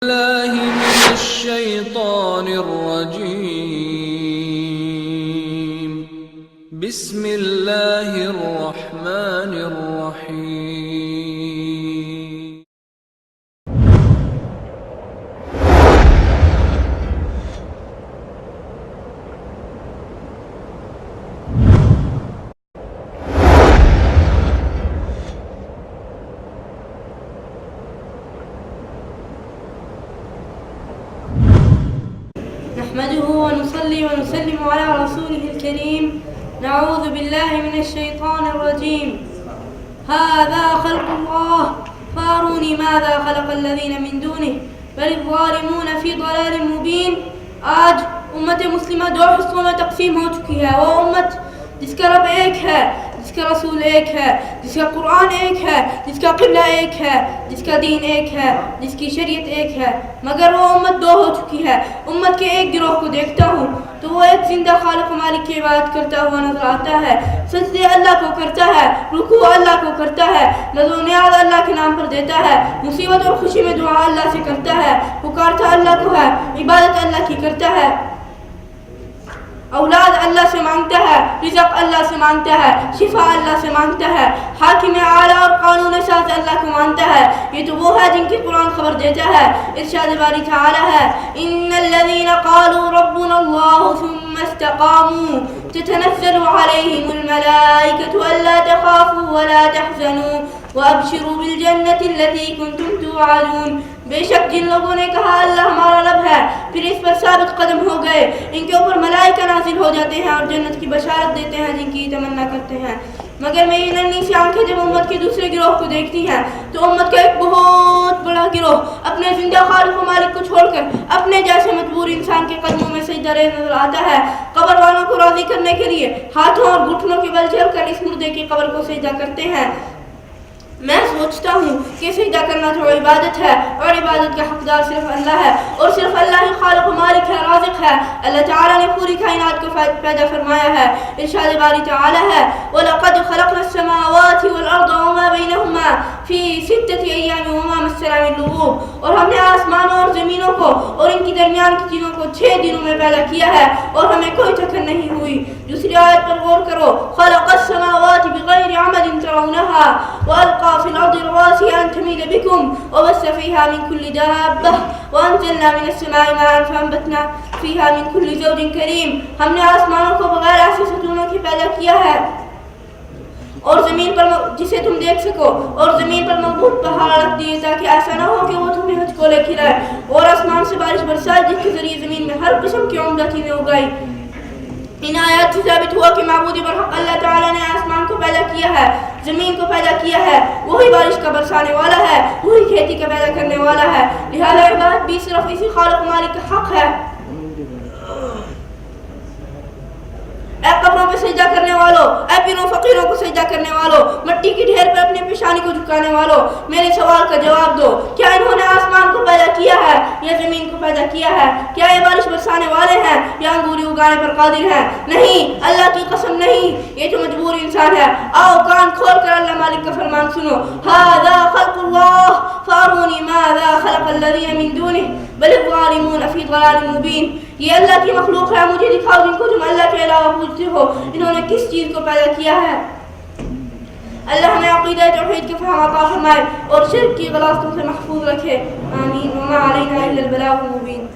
الله من الشيطان الرجيم. بسم الله الرحمن الرحيم. نحمده ونصلي ونسلم على رسوله الكريم. نعوذ بالله من الشيطان الرجيم. هذا خلق الله فاروني ماذا خلق الذين من دونه بل الظالمون في ضلال مبين. آج امت مسلمہ دو حصوں میں تقسیم ہو چکی ہے. وہ امت جس کا رب ایک ہے، جس کا رسول ایک ہے، جس کا قرآن ایک ہے، جس کا قبلہ ایک ہے، جس کا دین ایک ہے، جس کی شریعت ایک ہے. مگر وہ امت دو ہو چکی ہے. امت کے ایک گروہ کو دیکھتا ہوں تو وہ ایک زندہ خالق و مالک کی عبادت کرتا ہوا نظر آتا ہے. سجدے اللہ کو کرتا ہے، رکوع اللہ کو کرتا ہے، نذر و نیاز اللہ کے نام پر دیتا ہے، مصیبت اور خوشی میں دعا اللہ سے کرتا ہے، پکارتا اللہ کو ہے، عبادت اللہ کی کرتا ہے، اولاد اللہ سے مانگتا ہے، رزق اللہ سے مانگتا ہے، شفا اللہ سے مانگتا ہے، حاکم اعلیٰ اور قانون ساز اللہ کو مانتا ہے. یہ تو وہ ہے جن کی قرآن خبر دیتا ہے. ارشاد باری تعالی ہے، ان الذین قالوا ربنا اللہ ثم استقاموا تتنزل علیہم الملائکۃ الا تخافوا ولا تحزنوا وابشروا بالجنۃ التي كنتم توعدون. بے شک جن لوگوں نے کہا اللہ ہمارا رب ہے، پھر اس پر ثابت قدم ہو گئے، ان کے اوپر ملائکہ نازل ہو جاتے ہیں اور جنت کی بشارت دیتے ہیں جن کی تمنا کرتے ہیں. مگر میری ننھی سی آنکھیں جب امت کے دوسرے گروہ کو دیکھتی ہیں تو امت کا ایک بہت بڑا گروہ اپنے زندہ خالق و مالک کو چھوڑ کر اپنے جیسے مجبور انسان کے قدموں میں سجدہ ریز نظر آتا ہے. قبر والوں کو راضی کرنے کے لیے ہاتھوں اور گھٹنوں کے بل چل کر اس مردے کی قبر کو سجدہ کرتے ہیں. میں سوچتا ہوں کہ سجدہ کرنا تو عبادت ہے اور عبادت کا حقدار صرف اللہ ہے اور صرف اللہ ہی خالق و مالک ہے، رازق ہے. اللہ تعالیٰ نے پوری کائنات کو پیدا فرمایا ہے. ارشاد باری تعالیٰ ہے، وَلَقَدْ خَلَقْنَا السَّمَاوَاتِ وَالْأَرْضَ وَمَا بَيْنَهُمَا فِي سِتَّةِ أَيَّامٍ وَمَا مَسَّنَا مِن لُغُوبٍ. اور ہم نے آسمانوں اور زمینوں کو اور ان کی درمیان کی چیزوں کو 6 دنوں میں پیدا کیا ہے اور ہمیں کوئی تکن نہیں ہوئی. دوسری آیت پر غور کرو، خَلَقَ السَّمَاوَاتِ بِغَيْرِ عَمَدٍ تَرَوْنَهَا وَأَلْقَى في الأرض رواسي أن تميد بكم وبث فيها من كل دابة وأنزلنا من السماء ماء فأنبتنا فيها من كل زوج كريم. ہم نے آسمانوں کو بغیر ایسے ستونوں کے پیدا کیا ہے اور زمین پر جسے تم دیکھ سکو، اور زمین پر مضبوط پہاڑ رکھ دیے تاکہ ایسا نہ ہو کہ وہ تمہیں ہچکولے کھلائے، اور آسمان سے بارش برسائے جس کے ذریعے زمین میں ہر قسم کی عمدہ چیزیں اگائی. ان آیات سے ثابت ہوا کہ معبود برحق اللہ تعالیٰ نے آسمان کو پیدا کیا ہے، زمین کو پیدا کیا ہے، وہی بارش کا برسانے والا ہے، وہی کھیتی کا پیدا کرنے والا ہے. لہذا عبادت بھی صرف اسی خالق مالک کا حق ہے. اے قبروں پہ سجدہ کرنے والوں، اے پیروں فقیروں کو سجدہ کرنے والوں، مٹی کی ڈھیر پر اپنے پیشانی کو جھکانے والوں، میرے سوال کا جواب دو. کیا انہوں نے آسمان کو پیدا کیا ہے یا زمین کو پیدا کیا ہے؟ کیا یہ بارش برسانے والے ہیں یا انگوری اگانے پر قادر ہیں؟ نہیں، اللہ کی قسم نہیں، یہ تو مجبور انسان ہے. آؤ کان کھول کر اللہ مالک کا فرمان سنو. هذا خلق الله فاروني ماذا خلق الذين من دونه بل الظالمون في ضلال مبين. یہ اللہ کی مخلوق ہے، مجھے دکھاؤ جن کو تم اللہ کے علاوہ پوجتے ہو انہوں نے کس چیز کو پیدا کیا ہے. اللہ ہمیں عقیدہ توحید کے فہم عطا فرمائے اور شرک کی غلاظتوں سے محفوظ رکھے. آمین. وما علینا الا البلاغ المبین.